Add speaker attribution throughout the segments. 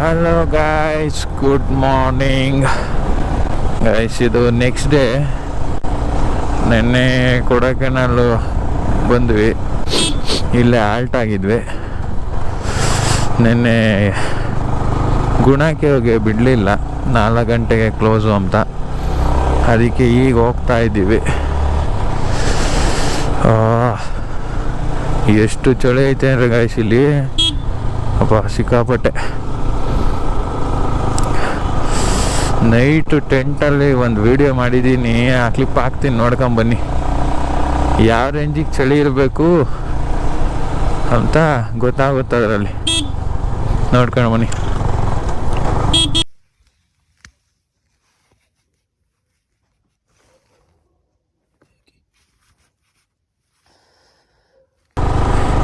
Speaker 1: Hello guys, good morning guys. ಇದು next day. ನೆನ್ನೆ ಕೊಡೈಕೆನಾಲ್ ಬಂದ್ವಿ, ಇಲ್ಲೇ ಆಲ್ಟ್ ಆಗಿದ್ವಿ. ನೆನ್ನೆ ಗುಣಕ್ಕೆ ಹೋಗಿ ಬಿಡಲಿಲ್ಲ, 4 ಗಂಟೆಗೆ ಕ್ಲೋಸು ಅಂತ. ಅದಕ್ಕೆ ಈಗ ಹೋಗ್ತಾ ಇದ್ದೀವಿ. ಎಷ್ಟು ಚಳಿ ಐತೆ ಅಂದರೆ ಗಾಯ್ಸ್ ಇಲ್ಲಿ, ಅಪ್ಪ ಸಿಕ್ಕಾಪಟ್ಟೆ. ನೈಟು ಟೆಂಟಲ್ಲಿ ಒಂದು ವಿಡಿಯೋ ಮಾಡಿದ್ದೀನಿ, ಆ ಕ್ಲಿಪ್ ಹಾಕ್ತೀನಿ, ನೋಡ್ಕೊಂಬನ್ನಿ. ಯಾವ ರೇಂಜಿಗೆ ಚಳಿ ಇರಬೇಕು ಅಂತ ಗೊತ್ತಾಗುತ್ತೆ ಅದರಲ್ಲಿ, ನೋಡ್ಕೊಂಡು ಬನ್ನಿ.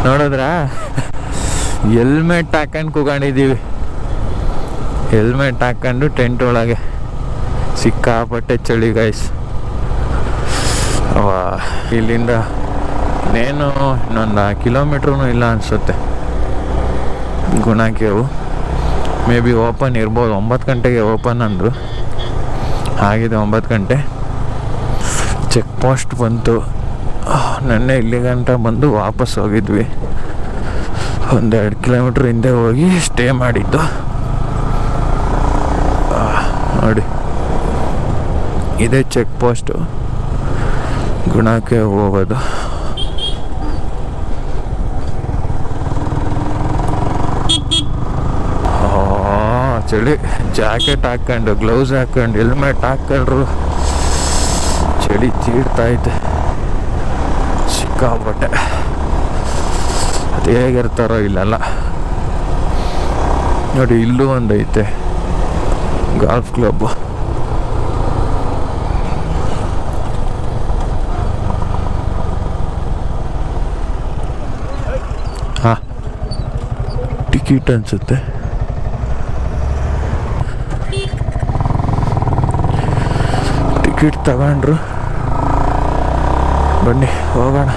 Speaker 1: ನೋಡಿದ್ರ, ಹೆಲ್ಮೆಟ್ ಹಾಕೊಂಡು ಕೂಕೊಂಡಿದ್ದೀವಿ. ಹೆಲ್ಮೆಟ್ ಹಾಕೊಂಡು ಟೆಂಟ್ ಒಳಗೆ. ಸಿಕ್ಕಾಪಟ್ಟೆ ಚಳಿ ಗೈಸ್. ಇಲ್ಲಿಂದ ಇನ್ನೇನು ಇನ್ನೊಂದು ಕಿಲೋಮೀಟ್ರೂ ಇಲ್ಲ ಅನಿಸುತ್ತೆ ಗುಣಾಕೆವು. ಮೇ ಬಿ ಓಪನ್ ಇರ್ಬೋದು, 9 ಗಂಟೆಗೆ ಓಪನ್ ಅಂದರು. ಆಗಿದೆ 9 ಗಂಟೆ. ಚೆಕ್ ಪೋಸ್ಟ್ ಬಂತು. ನೆನ್ನೆ ಇಲ್ಲಿ ಗಂಟ ಬಂದು ವಾಪಸ್ ಹೋಗಿದ್ವಿ. 1-2 ಕಿಲೋಮೀಟ್ರ್ ಹಿಂದೆ ಹೋಗಿ ಸ್ಟೇ ಮಾಡಿದ್ದು. ನೋಡಿ, ಇದೇ ಚೆಕ್ ಪೋಸ್ಟು, ಗುಣಕ್ಕೆ ಹೋಗೋದು. ಚಳಿ. ಜಾಕೆಟ್ ಹಾಕ್ಕೊಂಡು, ಗ್ಲೌಸ್ ಹಾಕ್ಕೊಂಡು, ಹೆಲ್ಮೆಟ್ ಹಾಕ್ಕೊಂಡ್ರು ಚಳಿ ತೀಡ್ತೈತೆ ಸಿಕ್ಕಾಪಟ್ಟೆ. ಅದು ಹೇಗಿರ್ತಾರೋ ಇಲ್ಲೆಲ್ಲ. ನೋಡಿ, ಇಲ್ಲೂ ಒಂದೈತೆ ಗಾಲ್ಫ್ ಕ್ಲಬ್. ಹಾಂ, ಟಿಕೆಟ್ ಅನಿಸುತ್ತೆ. ಟಿಕೆಟ್ ತಗೊಂಡ್ರು. ಬನ್ನಿ ಹೋಗೋಣ.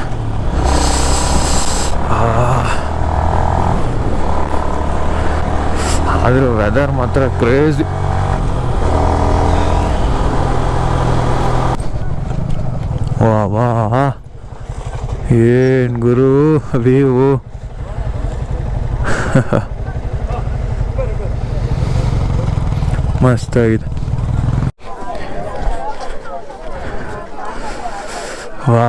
Speaker 1: ಆದರೂ ವೆದರ್ ಮಾತ್ರ ಕ್ರೇಜಿ. ವಾ ಏನು ಗುರು ವ್ಯೂ. ಮಸ್ತಾಗಿದೆ. ವಾ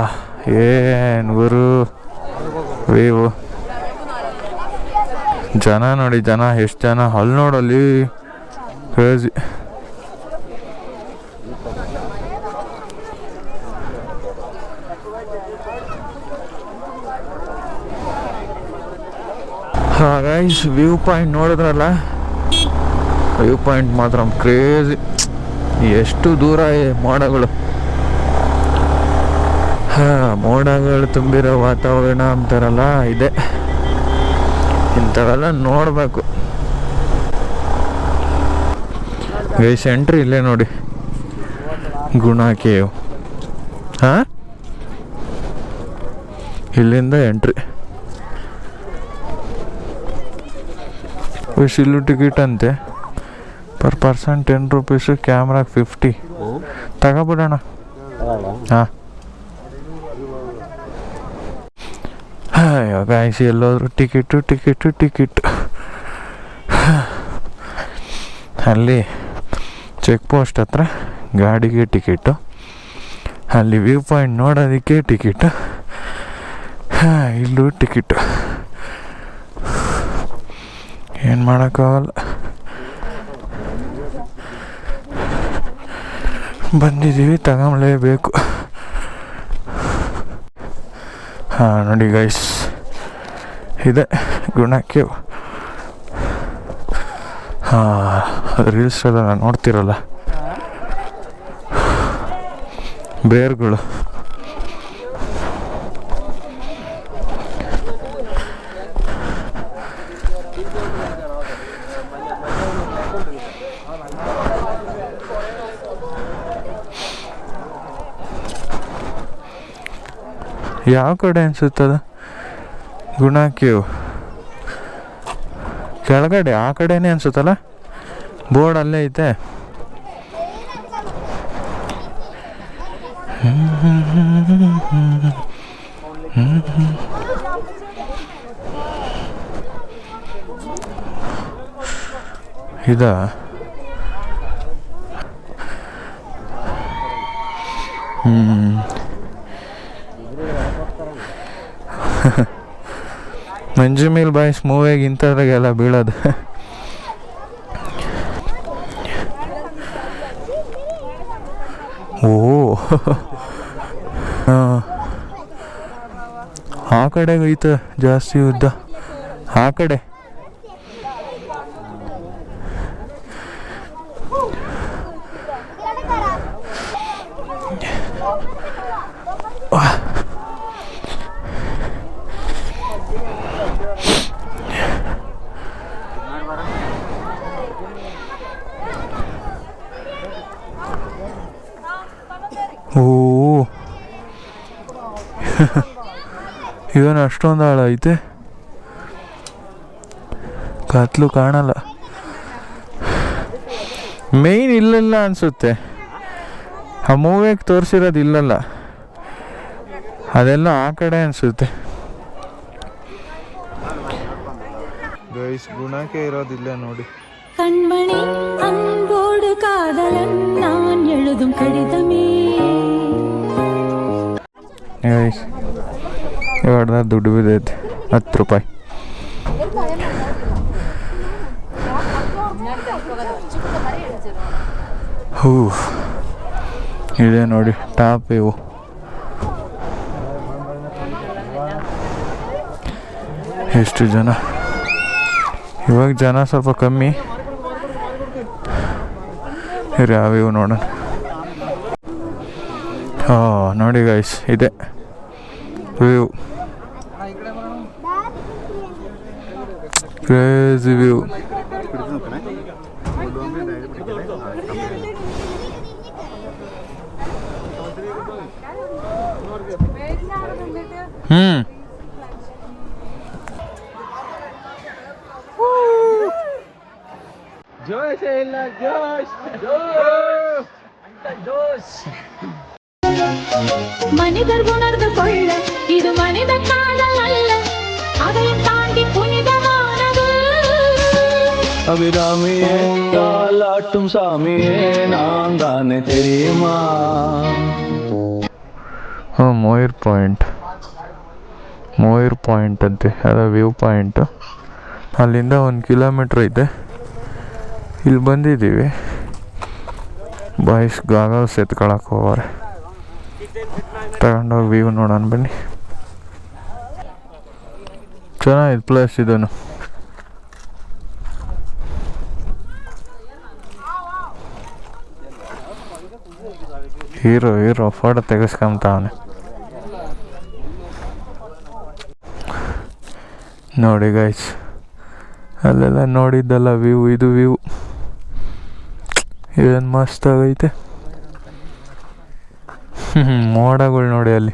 Speaker 1: ಏನು ಗುರು ವ್ಯೂ. ಜನ ನೋಡಿ, ಜನ ಎಷ್ಟು ಜನ ಅಲ್ಲಿ ನೋಡಲ್ಲಿ, ಕ್ರೇಜಿ. ಗೈಸ್, ವ್ಯೂ ಪಾಯಿಂಟ್ ನೋಡಿದ್ರಲ್ಲ, ವ್ಯೂ ಪಾಯಿಂಟ್ ಮಾತ್ರ ಕ್ರೇಜಿ. ಎಷ್ಟು ದೂರ ಮೋಡಗಳು. ಮೋಡಗಳು ತುಂಬಿರೋ ವಾತಾವರಣ ಅಂತಾರಲ್ಲ, ಇದೆ. ಇಂಥವೆಲ್ಲ ನೋಡಬೇಕು ಗೈಸ್. ಎಂಟ್ರಿ ಇಲ್ಲೇ ನೋಡಿ, ಗುಣ ಕೇವ್. ಹಾಂ, ಇಲ್ಲಿಂದ ಎಂಟ್ರಿ. ಇಲ್ಲೂ ಟಿಕೆಟ್ ಅಂತೆ, ಪರ್ ಪರ್ಸನ್ 10 ರೂಪೀಸು, ಕ್ಯಾಮ್ರಾಗೆ 50. ತಗೋಬಿಡೋಣ. ಹಾಂ, ಗಾಯ್ಸ್ ಎಲ್ಲೋದ್ರು ಟಿಕೆಟು. ಅಲ್ಲಿ ಚೆಕ್ ಪೋಸ್ಟ್ ಹತ್ರ ಗಾಡಿಗೆ ಟಿಕೆಟು, ಅಲ್ಲಿ ವ್ಯೂ ಪಾಯಿಂಟ್ ನೋಡೋದಕ್ಕೆ ಟಿಕೆಟು, ಇಲ್ಲೂ ಟಿಕೆಟು. ಏನು ಮಾಡೋಕ್ಕಾಗಲ್ಲ, ಬಂದಿದ್ದೀವಿ, ತಗೊಳ್ಳೇಬೇಕು. ಹಾಂ ನೋಡಿ ಗೈಸ್, ಇದೆ ಗುಣಕ್ಕೆ. ಹಾಂ, ರೀಲ್ಸ್ ಎಲ್ಲ ನೋಡ್ತಿರಲ್ಲ, ಬೇರ್ಗಳು. ಯಾವ ಕಡೆ ಅನಿಸುತ್ತದ? ಗುಣ ಕೇವ್ ಕೆಳಗಡೆ ಆ ಕಡೆನೇ ಅನ್ಸುತ್ತಲ್ಲ, ಬೋರ್ಡ್ ಅಲ್ಲೇ ಐತೆ. ಇದಾ ಮಂಜು ಮೇಲ್ ಬಾಯ್ಸ್ ಮೂವಿಯಾಗಿ ಇಂಥದ್ರಾಗೆಲ್ಲ ಬೀಳೋದು. ಓ ಆ ಕಡೆಗೆ ಐತೆ ಜಾಸ್ತಿ ಉದ್ದ, ಆ ಕಡೆ. ಓ ಇವನು ಅಷ್ಟೊಂದು ಆಳ ಐತೆ, ಕತ್ಲು ಕಾಣಲ್ಲ. ಮೇಯ್ನ್ ಇಲ್ಲೆಲ್ಲ ಅನಿಸುತ್ತೆ, ಆ ಮೂವಿಗೆ ತೋರಿಸಿರೋದು ಇಲ್ಲಲ್ಲ, ಅದೆಲ್ಲ ಆ ಕಡೆ ಅನಿಸುತ್ತೆ. ಗೈಸ್ ಗುಣಕ್ಕೆ ಇರೋದಿಲ್ಲ ನೋಡಿ.
Speaker 2: கண்மணி அன்போடு காதலன் நான் எழுதும் கடிதமே.
Speaker 1: ಇವಾಗ ದುಡ್ಡು ಬಿದ್ದೈತೆ 10 ರೂಪಾಯಿ. ಹೂ ಇದೆ ನೋಡಿ ಟಾಪ್ ಇವು. ಎಷ್ಟು ಜನ, ಇವಾಗ ಜನ ಸ್ವಲ್ಪ ಕಮ್ಮಿ. ಯಾವ್ಯಾವ ನೋಡೋಣ. ನೋಡಿ ಗೈಸ್ ಇದೆ ವ್ಯೂ, ಕ್ರೇಜಿ ವ್ಯೂ. ಜೋಶ್ ಇಲ್ಲ, ಜೋಶ್ ಜೋಶ್.
Speaker 2: மனிதர் உணர்ந்து கொள்ள இது மனித காதல் அல்ல, அதையும் தாண்டி புனிதமானது.
Speaker 3: அபிராமியே தாலாட்டும் சாமியே நான் தானே தெரியுமா.
Speaker 1: ಮೋಯಿರ್ ಪಾಯಿಂಟ್ ಅಂತೆ, ಅದು ವ್ಯೂ ಪಾಯಿಂಟ್. ಅಲ್ಲಿಂದ 1 ಕಿಲೋಮೀಟ್ರ್ ಐತೆ. ಇಲ್ಲಿ ಬಂದಿದ್ದೀವಿ. ಬಾಯ್ಸ್ ಗಾಗಲ್ಸ್ ಎತ್ಕೊಳಕ್ಕೆ ಹೋಗೋರೆ, ತಗೊಂಡೋಗಿ ವ್ಯೂ ನೋಡೋಣ ಬನ್ನಿ. ಚೆನ್ನಾಗಿದೆ ಪ್ಲೇಸ್ ಇದನ್ನು. ಹೀರೋ ಫೋಟೋ ತೆಗೆಸ್ಕೊಂತಾವನೆ ನೋಡಿ ಗೈಸ್. ಅಲ್ಲೆಲ್ಲ ನೋಡಿದ್ದಲ್ಲ ವ್ಯೂ, ಇದು ವ್ಯೂ ಏನು ಮಸ್ತ್ ಆಗೈತೆ. ಮೋಡಗಳು ನೋಡಿ ಅಲ್ಲಿ,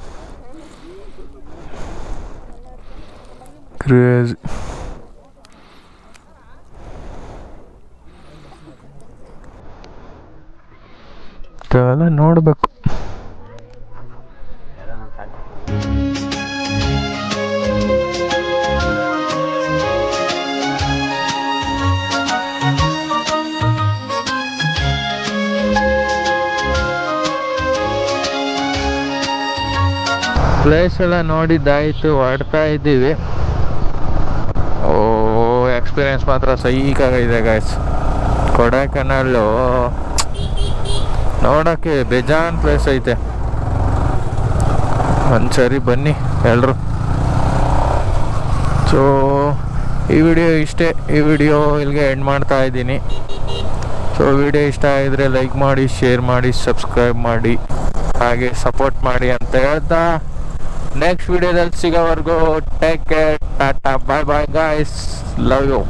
Speaker 1: ಕ್ರೇಜ್. ಅವೆಲ್ಲ ನೋಡ್ಬೇಕು. ಪ್ಲೇಸ್ ಎಲ್ಲ ನೋಡಿದ್ದಾಯಿತು, ಹೊರಡ್ತಾ ಇದ್ದೀವಿ. ಎಕ್ಸ್ಪೀರಿಯನ್ಸ್ ಮಾತ್ರ ಸೈಕಾಗಿದೆ ಗಾಯ್ಸ್. ಕೊಡೈಕೆನಾಲು ನೋಡೋಕ್ಕೆ ಬೇಜಾನ್ ಪ್ಲೇಸ್ ಐತೆ. ಒಂದ್ಸರಿ ಬನ್ನಿ ಎಲ್ಲರೂ. ಸೊ ಈ ವಿಡಿಯೋ ಇಷ್ಟೇ. ಈ ವಿಡಿಯೋ ಇಲ್ಲಿಗೆ ಎಂಡ್ ಮಾಡ್ತಾ ಇದ್ದೀನಿ. ಸೊ ವಿಡಿಯೋ ಇಷ್ಟ ಆಗಿದ್ರೆ ಲೈಕ್ ಮಾಡಿ, ಶೇರ್ ಮಾಡಿ, ಸಬ್ಸ್ಕ್ರೈಬ್ ಮಾಡಿ, ಹಾಗೆ ಸಪೋರ್ಟ್ ಮಾಡಿ ಅಂತ ಹೇಳ್ತಾ ನೆಕ್ಸ್ಟ್ ವಿಡಿಯೋದಲ್ಲಿ ಸಿಗೋವರೆಗೂ take care, tata, bye bye guys, love you.